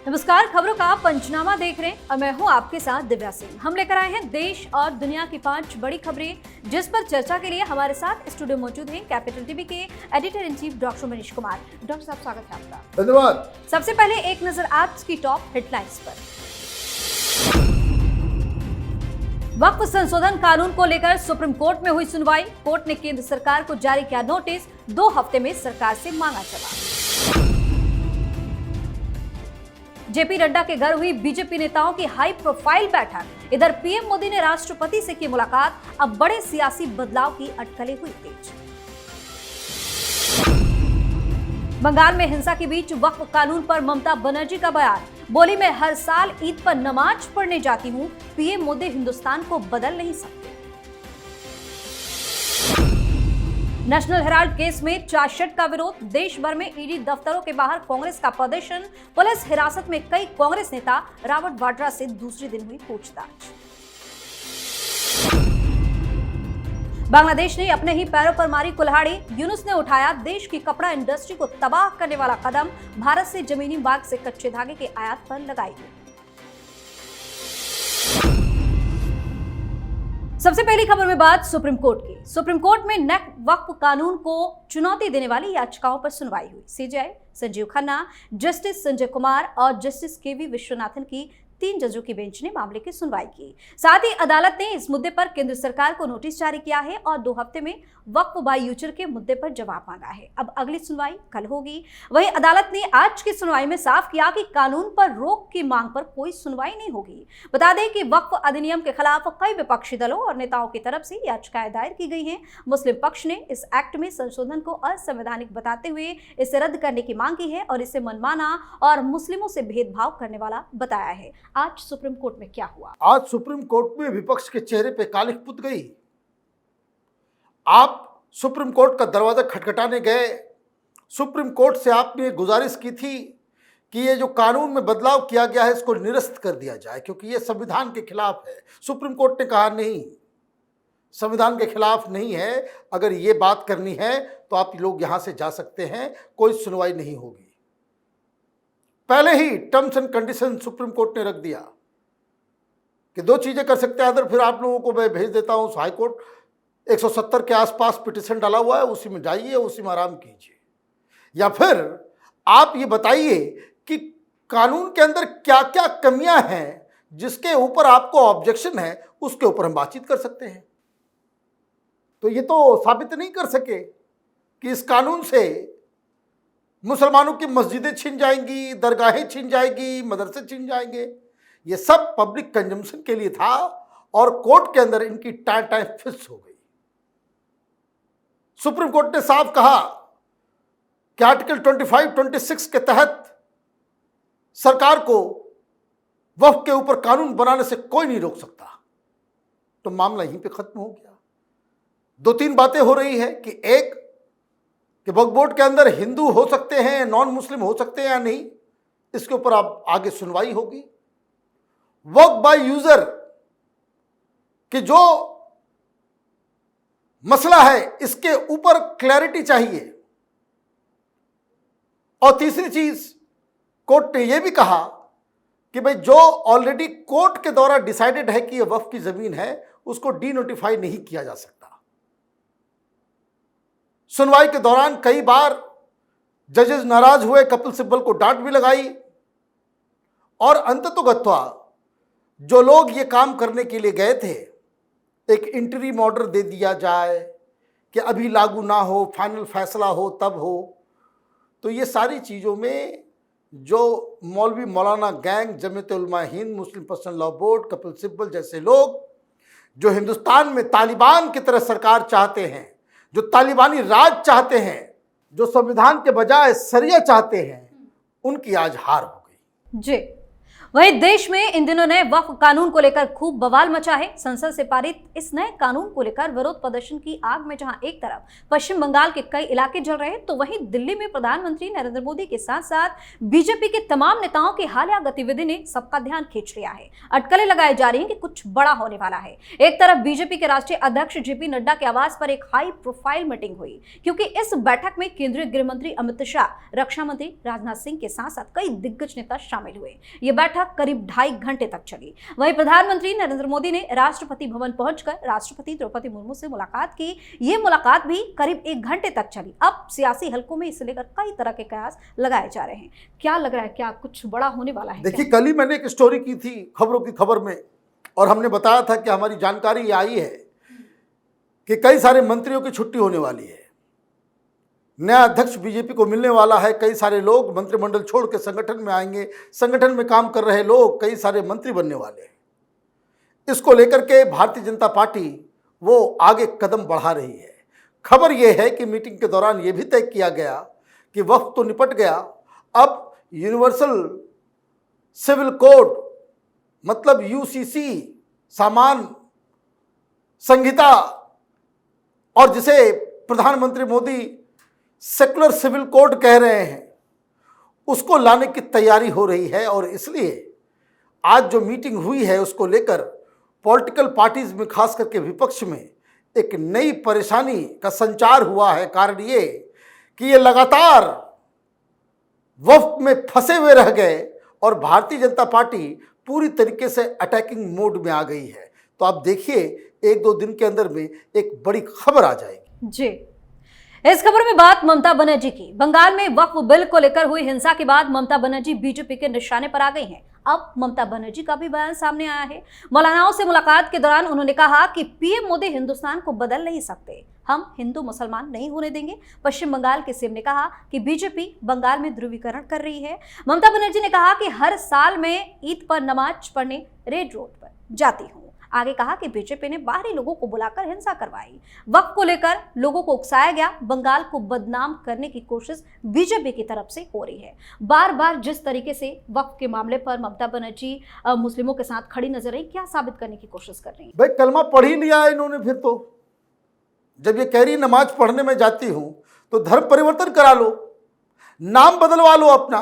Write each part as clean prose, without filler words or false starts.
नमस्कार, खबरों का पंचनामा देख रहे हैं और मैं हूं आपके साथ दिव्या सिंह। हम लेकर आए हैं देश और दुनिया की 5 बड़ी खबरें, जिस पर चर्चा के लिए हमारे साथ स्टूडियो मौजूद हैं कैपिटल टीवी के editor in chief doctor Manish Kumar. Doctor साहब, स्वागत है आपका। धन्यवाद। सबसे पहले एक नजर आज की टॉप हेडलाइंस पर। वक्फ संशोधन कानून को लेकर सुप्रीम कोर्ट में हुई सुनवाई। कोर्ट ने केंद्र सरकार को जारी किया नोटिस, 2 हफ्ते में सरकार से मांगा जवाब। जेपी नड्डा के घर हुई बीजेपी नेताओं की हाई प्रोफाइल बैठक। इधर पीएम मोदी ने राष्ट्रपति से की मुलाकात। अब बड़े सियासी बदलाव की अटकलें हुई तेज। बंगाल में हिंसा के बीच वक्फ कानून पर ममता बनर्जी का बयान। बोली, मैं हर साल ईद पर नमाज पढ़ने जाती हूं। पीएम मोदी हिंदुस्तान को बदल नहीं सकते। नेशनल हेराल्ड केस में चार्जशीट का विरोध। देश भर में ईडी दफ्तरों के बाहर कांग्रेस का प्रदर्शन। पुलिस हिरासत में कई कांग्रेस नेता। रॉबर्ट वाड्रा से दूसरे दिन हुई पूछताछ। बांग्लादेश ने अपने ही पैरों पर मारी कुल्हाड़ी। यूनुस ने उठाया देश की कपड़ा इंडस्ट्री को तबाह करने वाला कदम। भारत से जमीनी मार्ग से कच्चे धागे के आयात पर लगाई गई। सबसे पहली खबर में बात सुप्रीम कोर्ट की। सुप्रीम कोर्ट में नेक वक्फ कानून को चुनौती देने वाली याचिकाओं पर सुनवाई हुई। सीजेआई संजीव खन्ना, जस्टिस संजय कुमार और जस्टिस केवी विश्वनाथन की 3 जजों की बेंच ने मामले की सुनवाई की। साथ ही अदालत ने इस मुद्दे पर केंद्र सरकार को नोटिस जारी किया है और 2 हफ्ते में वक्फ बाय यूचर के मुद्दे पर जवाब मांगा है। अब अगली सुनवाई कल होगी। वहीं अदालत ने आज की सुनवाई में साफ किया कि कानून पर रोक की मांग पर कोई सुनवाई नहीं होगी। बता दें कि वक्फ अधिनियम के खिलाफ कई विपक्षी दलों और नेताओं की तरफ से याचिकाएं दायर की गई हैं। मुस्लिम पक्ष ने इस एक्ट में संशोधन को असंवैधानिक बताते हुए इसे रद्द करने की मांग की है और इसे मनमाना और मुस्लिमों से भेदभाव करने वाला बताया है। आज सुप्रीम कोर्ट में क्या हुआ? आज सुप्रीम कोर्ट में विपक्ष के चेहरे पे कालिख पुत गई। आप सुप्रीम कोर्ट का दरवाजा खटखटाने गए। सुप्रीम कोर्ट से आपने गुजारिश की थी कि ये जो कानून में बदलाव किया गया है इसको निरस्त कर दिया जाए, क्योंकि ये संविधान के खिलाफ है। सुप्रीम कोर्ट ने कहा नहीं, संविधान के खिलाफ नहीं है। अगर ये बात करनी है तो आप लोग यहां से जा सकते हैं, कोई सुनवाई नहीं होगी। पहले ही terms and condition Supreme Court ने रख दिया कि 2 चीजें कर सकते हैं। अदर फिर आप लोगों को मैं भेज देता हूं हाई कोर्ट, 170 के आसपास पिटिशन डाला हुआ है, उसी में जाइए, उसी में आराम कीजिए। या फिर आप ये बताइए कि कानून के अंदर क्या क्या कमियां हैं जिसके ऊपर आपको ऑब्जेक्शन है, उसके ऊपर हम बातचीत कर सकते हैं। तो ये तो साबित नहीं कर सके कि इस कानून से मुसलमानों की मस्जिदें छिन जाएंगी, दरगाहें छिन जाएंगी, मदरसे छिन जाएंगे। ये सब पब्लिक कंजम्पशन के लिए था और कोर्ट के अंदर इनकी टाई फिक्स हो गई। सुप्रीम कोर्ट ने साफ कहा कि आर्टिकल 25-26 के तहत सरकार को वक्फ के ऊपर कानून बनाने से कोई नहीं रोक सकता। तो मामला यहीं पे खत्म हो गया। 2-3 बातें हो रही है कि एक कि वक्फ बोर्ड के अंदर हिंदू हो सकते हैं, नॉन मुस्लिम हो सकते हैं या नहीं, इसके ऊपर अब आगे सुनवाई होगी। वक्फ बाय यूजर कि जो मसला है इसके ऊपर क्लैरिटी चाहिए। और तीसरी चीज, कोर्ट ने यह भी कहा कि भाई जो ऑलरेडी कोर्ट के द्वारा डिसाइडेड है कि यह वक्फ की जमीन है, उसको डीनोटिफाई नहीं किया जा सकता। सुनवाई के दौरान कई बार जजेस नाराज हुए, कपिल सिब्बल को डांट भी लगाई और अंततोगत्वा जो लोग ये काम करने के लिए गए थे, एक इंटरिम ऑर्डर दे दिया जाए कि अभी लागू ना हो, फाइनल फैसला हो तब हो। तो ये सारी चीज़ों में जो मौलवी मौलाना gang, Jamiat Ulama Hind, Muslim personal law board, Kapil Sibal जैसे लोग जो हिंदुस्तान में तालिबान की तरह सरकार चाहते हैं, जो तालिबानी राज चाहते हैं, जो संविधान के बजाय सरिया चाहते हैं, उनकी आज हार हो गई। जी, वहीं देश में इन दिनों नए वक्फ कानून को लेकर खूब बवाल मचा है। संसद से पारित इस नए कानून को लेकर विरोध प्रदर्शन की आग में जहां एक तरफ पश्चिम बंगाल के कई इलाके जल रहे हैं, तो वहीं दिल्ली में प्रधानमंत्री नरेंद्र मोदी के साथ साथ बीजेपी के तमाम नेताओं की हालिया गतिविधि ने सबका ध्यान खींच लिया है। अटकलें लगाई जा रही हैं कि कुछ बड़ा होने वाला है। एक तरफ बीजेपी के राष्ट्रीय अध्यक्ष जेपी नड्डा के आवास पर एक हाई प्रोफाइल मीटिंग हुई, क्योंकि इस बैठक में केंद्रीय गृह मंत्री अमित शाह, रक्षा मंत्री राजनाथ सिंह के साथ साथ कई दिग्गज नेता शामिल हुए। ये बैठक करीब 2.5 घंटे तक चली। वहीं प्रधानमंत्री नरेंद्र मोदी ने राष्ट्रपति भवन पहुंचकर राष्ट्रपति द्रौपदी मुर्मू से मुलाकात की। ये मुलाकात भी करीब 1 घंटे तक चली। अब सियासी हलकों में इसे लेकर कई तरह के कयास लगाए जा रहे हैं। क्या लग रहा है, क्या कुछ बड़ा होने वाला है? देखिए, कल ही मैंने एक स्टोरी की थी खबरों की खबर में, और हमने बताया था कि हमारी जानकारी आई है कि कई सारे मंत्रियों की छुट्टी होने वाली है। नया अध्यक्ष बीजेपी को मिलने वाला है। कई सारे लोग मंत्रिमंडल छोड़ के संगठन में आएंगे। संगठन में काम कर रहे लोग कई सारे मंत्री बनने वाले हैं। इसको लेकर के भारतीय जनता पार्टी वो आगे कदम बढ़ा रही है। खबर यह है कि मीटिंग के दौरान यह भी तय किया गया कि वक्त तो निपट गया, अब यूनिवर्सल सिविल कोड मतलब यूसीसी सामान्य संहिता, और जिसे प्रधानमंत्री मोदी सेकुलर सिविल कोड कह रहे हैं, उसको लाने की तैयारी हो रही है। और इसलिए आज जो मीटिंग हुई है उसको लेकर पॉलिटिकल पार्टीज में, खास करके विपक्ष में, एक नई परेशानी का संचार हुआ है। कारण ये कि ये लगातार वफ्त में फंसे हुए रह गए और भारतीय जनता पार्टी पूरी तरीके से अटैकिंग मोड में आ गई है। तो आप देखिए, 1-2 दिन के अंदर में एक बड़ी खबर आ जाएगी। जी, इस खबर में बात ममता बनर्जी की। बंगाल में वक्फ बिल को लेकर हुई हिंसा के बाद ममता बनर्जी बीजेपी के निशाने पर आ गई हैं। अब ममता बनर्जी का भी बयान सामने आया है। मौलानाओं से मुलाकात के दौरान उन्होंने कहा कि पीएम मोदी हिंदुस्तान को बदल नहीं सकते, हम हिंदू मुसलमान नहीं होने देंगे। पश्चिम बंगाल के सीएम ने कहा कि बीजेपी बंगाल में ध्रुवीकरण कर रही है। ममता बनर्जी ने कहा कि हर साल मैं ईद पर नमाज पढ़ने रेड रोड पर जाती हूँ। आगे कहा कि बीजेपी ने बाहरी लोगों को बुलाकर हिंसा करवाई, वक्फ को लेकर लोगों को उकसाया गया। बंगाल को बदनाम करने की कोशिश बीजेपी की तरफ से हो रही है। बार बार जिस तरीके से वक्फ के मामले पर ममता बनर्जी मुस्लिमों के साथ खड़ी नजर आई, क्या साबित करने की कोशिश कर रही है? भाई, कलमा पढ़ ही लिया है इन्होंने। फिर तो जब ये कह रही नमाज पढ़ने में जाती हूं तो धर्म परिवर्तन करा लो, नाम बदलवा लो अपना।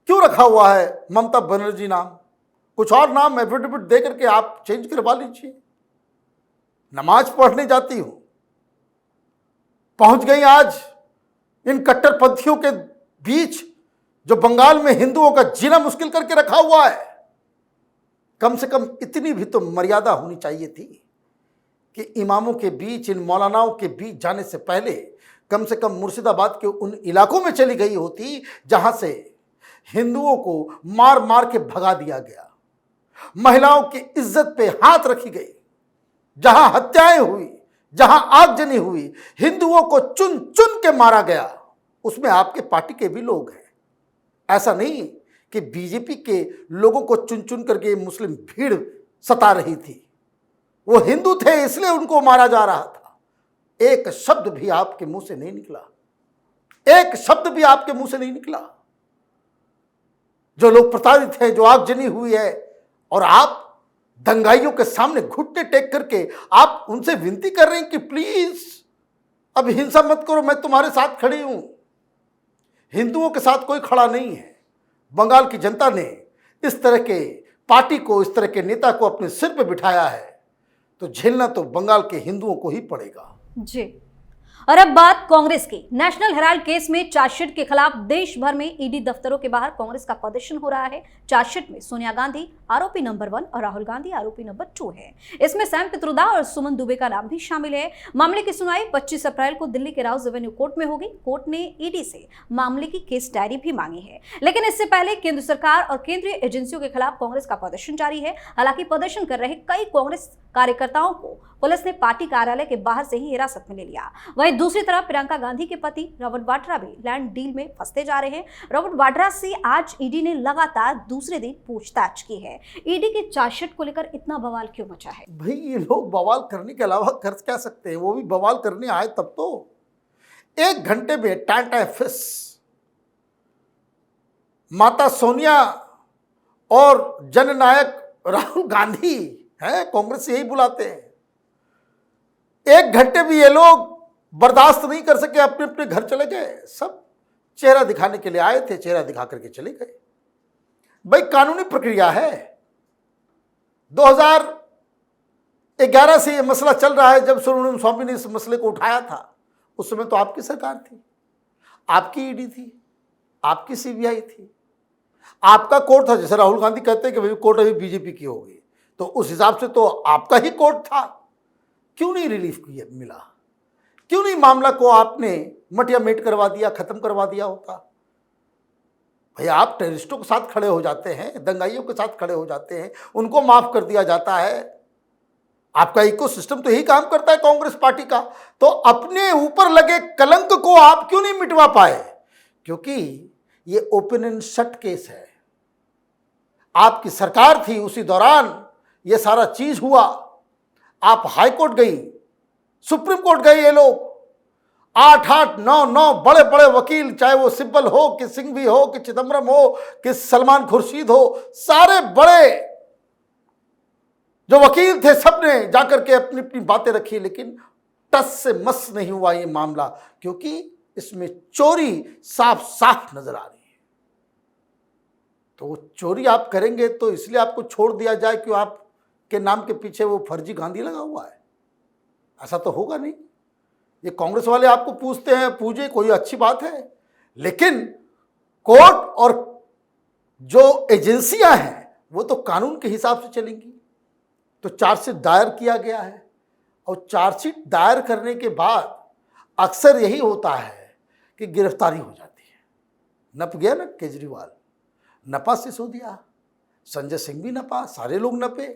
क्यों रखा हुआ है ममता बनर्जी नाम? कुछ और नाम एफिडेविट दे करके आप चेंज करवा लीजिए। नमाज पढ़ने जाती हूं, पहुंच गई आज इन कट्टरपंथियों के बीच जो बंगाल में हिंदुओं का जीना मुश्किल करके रखा हुआ है। कम से कम इतनी भी तो मर्यादा होनी चाहिए थी कि इमामों के बीच, इन मौलानाओं के बीच जाने से पहले कम से कम मुर्शिदाबाद के उन इलाकों में चली गई होती जहां से हिंदुओं को मार मार के भगा दिया गया, महिलाओं की इज्जत पे हाथ रखी गई, जहां हत्याएं हुई, जहां आगजनी हुई, हिंदुओं को चुन चुन के मारा गया, उसमें आपके पार्टी के भी लोग हैं। ऐसा नहीं कि बीजेपी के लोगों को चुन चुन करके मुस्लिम भीड़ सता रही थी। वो हिंदू थे इसलिए उनको मारा जा रहा था। एक शब्द भी आपके मुंह से नहीं निकला, एक शब्द भी आपके मुंह से नहीं निकला। जो लोग प्रताड़ित हैं, जो आगजनी हुई है, और आप दंगाइयों के सामने घुटने टेक करके आप उनसे विनती कर रहे हैं कि प्लीज अब हिंसा मत करो, मैं तुम्हारे साथ खड़ी हूं। हिंदुओं के साथ कोई खड़ा नहीं है। बंगाल की जनता ने इस तरह के पार्टी को, इस तरह के नेता को अपने सिर पे बिठाया है, तो झेलना तो बंगाल के हिंदुओं को ही पड़ेगा। जी, और अब बात कांग्रेस की। नेशनल हेराल्ड केस में चार्जशीट के खिलाफ देश भर में ईडी दफ्तरों के बाहर कांग्रेस का प्रदर्शन हो रहा है। चार्जशीट में सोनिया गांधी आरोपी नंबर 1 और राहुल गांधी आरोपी नंबर 2 है। इसमें सैम पित्रोदा और सुमन दुबे का नाम भी शामिल है। मामले की सुनवाई 25 अप्रैल को दिल्ली के राउज एवेन्यू कोर्ट में होगी। कोर्ट ने ईडी से मामले की केस डायरी भी मांगी है, लेकिन इससे पहले केंद्र सरकार और केंद्रीय एजेंसियों के खिलाफ कांग्रेस का प्रदर्शन जारी है। हालांकि प्रदर्शन कर रहे कई कांग्रेस कार्यकर्ताओं को पुलिस ने पार्टी कार्यालय के बाहर से ही हिरासत में ले लिया। वहीं दूसरी तरफ प्रियंका गांधी के पति रॉबर्ट वाड्रा भी लैंड डील में फंसते जा रहे हैं। रॉबर्ट वाड्रा से आज ईडी ने लगातार दूसरे दिन पूछताछ की है। ईडी के चार्जशीट को लेकर इतना बवाल क्यों मचा है? भाई, ये लोग बवाल करने के अलावा कर क्या सकते हैं? वो भी बवाल करने आए तब तो 1 घंटे में टाटा फिस माता सोनिया और जननायक राहुल गांधी हैं, कांग्रेस यही बुलाते हैं। 1 घंटे भी ये लोग बर्दाश्त नहीं कर सके, अपने अपने घर चले गए। सब चेहरा दिखाने के लिए आए थे, चेहरा दिखा करके चले गए। भाई कानूनी प्रक्रिया है। 2011 से ये मसला चल रहा है। जब सुब्रमण्यम स्वामी ने इस मसले को उठाया था, उस समय तो आपकी सरकार थी, आपकी ईडी थी, आपकी सीबीआई थी, आपका कोर्ट था। जैसे राहुल गांधी कहते हैं कि भाई कोर्ट अभी बीजेपी की होगी, तो उस हिसाब से तो आपका ही कोर्ट था। क्यों नहीं रिलीफ मिला? क्यों नहीं मामला को आपने मटिया मेट करवा दिया, खत्म करवा दिया होता? भाई आप टेररिस्टों के साथ खड़े हो जाते हैं, दंगाइयों के साथ खड़े हो जाते हैं, उनको माफ कर दिया जाता है। आपका इकोसिस्टम तो यही काम करता है कांग्रेस पार्टी का। तो अपने ऊपर लगे कलंक को आप क्यों नहीं मिटवा पाए? क्योंकि ये ओपन एंड शट केस है। आपकी सरकार थी, उसी दौरान ये सारा चीज हुआ। आप हाई कोर्ट गई, सुप्रीम कोर्ट गए, ये लोग 8 9 बड़े बड़े वकील, चाहे वो सिब्बल हो कि सिंघवी हो कि चिदम्बरम हो कि सलमान खुर्शीद हो, सारे बड़े जो वकील थे सबने जाकर के अपनी अपनी बातें रखी, लेकिन टस से मस नहीं हुआ ये मामला, क्योंकि इसमें चोरी साफ साफ नजर आ रही है। तो चोरी आप करेंगे तो इसलिए आपको छोड़ दिया जाए कि आपके नाम के पीछे वो फर्जी गांधी लगा हुआ है? ऐसा तो होगा नहीं। ये कांग्रेस वाले आपको पूछते हैं, पूछे, कोई अच्छी बात है, लेकिन कोर्ट और जो एजेंसियां हैं वो तो कानून के हिसाब से चलेंगी। तो चार्जशीट दायर किया गया है, और चार्जशीट दायर करने के बाद अक्सर यही होता है कि गिरफ्तारी हो जाती है। नप गया ना केजरीवाल, नपा सिसोदिया, संजय सिंह भी नपा, सारे लोग नपे,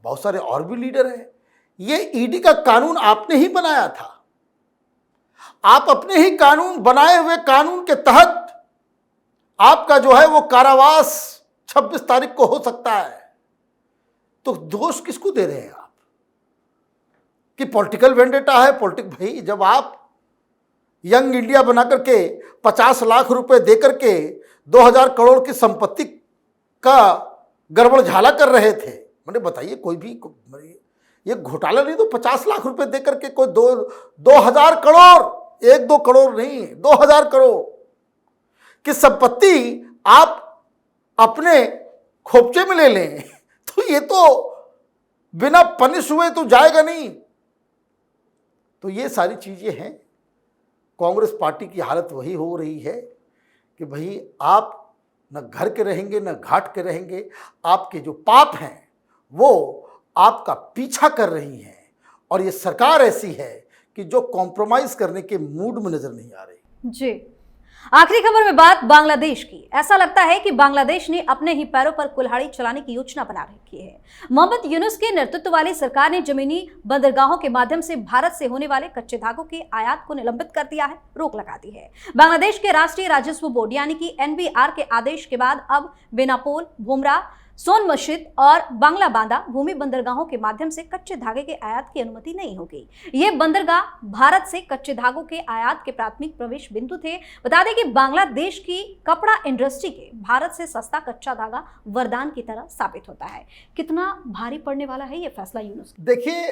बहुत सारे और भी लीडर हैं। ये ईडी का कानून आपने ही बनाया था। आप अपने ही कानून बनाए हुए कानून के तहत आपका जो है वो कारावास 26 तारीख को हो सकता है। तो दोष किसको दे रहे हैं आप कि पॉलिटिकल वेंडेटा है? भाई जब आप यंग इंडिया बना करके 50 लाख रुपए दे करके 2000 करोड़ की संपत्ति का गड़बड़ झाला कर रहे थे, मैंने बताइए, कोई भी ये घोटाला नहीं। तो 50 लाख रुपए दे करके कोई 2000 करोड़, 1-2 करोड़ नहीं, 2000 करोड़ की संपत्ति आप अपने खोपचे में ले लें, तो ये तो बिना पनिश हुए तो जाएगा नहीं। तो ये सारी चीजें हैं। कांग्रेस पार्टी की हालत वही हो रही है कि भाई आप न घर के रहेंगे न घाट के रहेंगे। आपके जो पाप हैं वो आपका पीछा कर रही हैं, और ये सरकार ऐसी है कि जो कॉम्प्रोमाइज करने के मूड में नजर नहीं आ रही। जी, आखिरी खबर में बात बांग्लादेश की। ऐसा लगता है कि बांग्लादेश ने अपने ही पैरों पर कुल्हाड़ी चलाने की योजना बना रखी है। मोहम्मद यूनुस के नेतृत्व वाली सरकार ने जमीनी बंदरगाहों के माध्यम से भारत से होने वाले कच्चे धागों के आयात को निलंबित कर दिया है, रोक लगा दी है। बांग्लादेश के राष्ट्रीय राजस्व बोर्ड यानी कि NBR के आदेश के बाद अब बेनापोल, भुमरा, सोन मस्जिद और बांग्ला बांदा भूमि बंदरगाहों के माध्यम से कच्चे धागे के आयात की अनुमति नहीं होगी। ये बंदरगाह भारत से कच्चे धागों के आयात के प्राथमिक प्रवेश बिंदु थे। बता दें कि बांग्लादेश की कपड़ा इंडस्ट्री के भारत से सस्ता कच्चा धागा वरदान की तरह साबित होता है। कितना भारी पड़ने वाला है ये फैसला यूनुस? देखिए,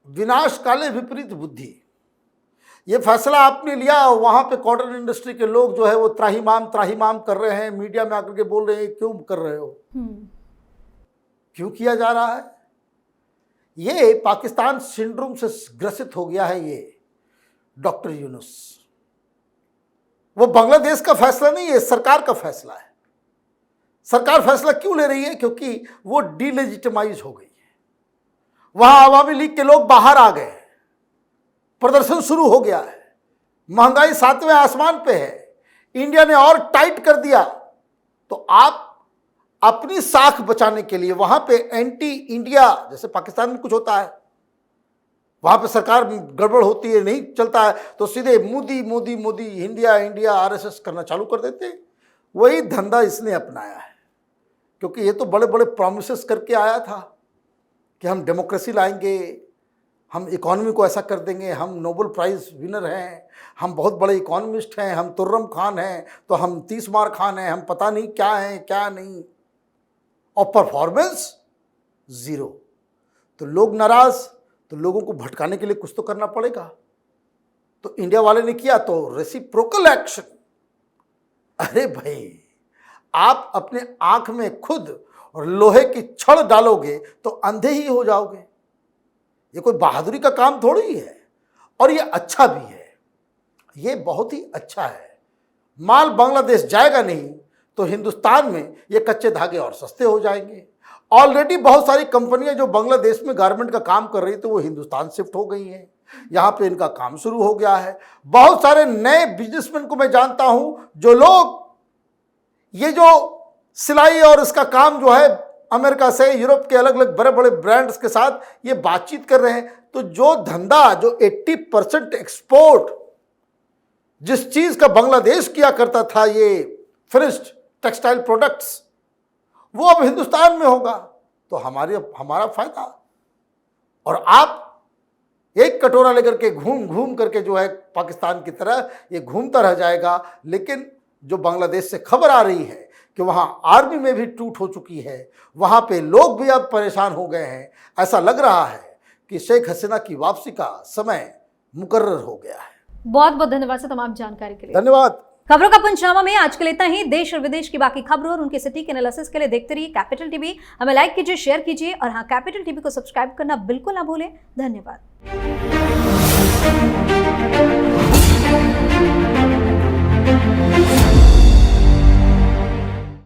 विनाश काले विपरीत बुद्धि, ये फैसला आपने लिया। वहां पे कॉटन इंडस्ट्री के लोग जो है वो त्राहिमाम कर रहे हैं, मीडिया में आकर के बोल रहे हैं क्यों कर रहे हो, क्यों किया जा रहा है? ये पाकिस्तान सिंड्रोम से ग्रसित हो गया है ये डॉक्टर यूनुस। वो बांग्लादेश का फैसला नहीं है, सरकार का फैसला है। सरकार फैसला क्यों ले रही है? क्योंकि वो डिलेजिटिमाइज हो गई है। वहां आवामी लीग के लोग बाहर आ गए, प्रदर्शन शुरू हो गया है, महंगाई 7वें आसमान पे है, इंडिया ने और टाइट कर दिया। तो आप अपनी साख बचाने के लिए वहां पे एंटी इंडिया, जैसे पाकिस्तान में कुछ होता है, वहां पे सरकार गड़बड़ होती है, नहीं चलता है, तो सीधे Modi Modi Modi, India India, RSS करना चालू कर देते हैं। वही धंधा इसने अपनाया है, क्योंकि ये तो बड़े बड़े प्रॉमिसेस करके आया था कि हम डेमोक्रेसी लाएंगे, हम इकोनॉमी को ऐसा कर देंगे, हम नोबेल प्राइज विनर हैं, हम बहुत बड़े इकोनॉमिस्ट हैं, हम तुर्रम खान हैं, तो हम 30 मार खान हैं, हम पता नहीं क्या हैं क्या नहीं। और परफॉर्मेंस जीरो। तो लोग नाराज, तो लोगों को भटकाने के लिए कुछ तो करना पड़ेगा। तो इंडिया वाले ने किया तो रेसिप्रोकल एक्शन। अरे भाई, आप अपने आंख में खुद और लोहे की छड़ डालोगे तो अंधे ही हो जाओगे। ये कोई बहादुरी का काम थोड़ी है, और ये अच्छा भी है, ये बहुत ही अच्छा है। माल बांग्लादेश जाएगा नहीं तो हिंदुस्तान में ये कच्चे धागे और सस्ते हो जाएंगे। ऑलरेडी बहुत सारी कंपनियां जो बांग्लादेश में गारमेंट का काम कर रही थी वो हिंदुस्तान शिफ्ट हो गई हैं, यहाँ पे इनका काम शुरू हो गया है। बहुत सारे नए बिजनेसमैन को मैं जानता हूं जो लोग ये जो सिलाई और इसका काम जो है अमेरिका से, यूरोप के अलग अलग बड़े बड़े ब्रांड्स के साथ ये बातचीत कर रहे हैं। तो जो धंधा, जो 80% एक्सपोर्ट जिस चीज का बांग्लादेश किया करता था, ये फिनिश्ड टेक्सटाइल प्रोडक्ट्स, वो अब हिंदुस्तान में होगा। तो हमारा फायदा। और आप एक कटोरा लेकर के घूम घूम करके जो है पाकिस्तान की तरह ये घूमता रह जाएगा। लेकिन जो बांग्लादेश से खबर आ रही है कि वहाँ आर्मी में भी टूट हो चुकी है, वहाँ पे लोग भी अब परेशान हो गए हैं। ऐसा लग रहा है कि शेख हसीना की वापसी का समय मुकर्रर हो गया है। बहुत बहुत धन्यवाद सर तमाम जानकारी के लिए। धन्यवाद। खबरों का पंचनामा में आज के लिए इतना ही। देश और विदेश की बाकी खबरों और उनके सटीक एनालिसिस के लिए देखते रहिए कैपिटल टीवी। हमें लाइक कीजिए, शेयर कीजिए और हाँ, कैपिटल टीवी को सब्सक्राइब करना बिल्कुल ना भूलें। धन्यवाद।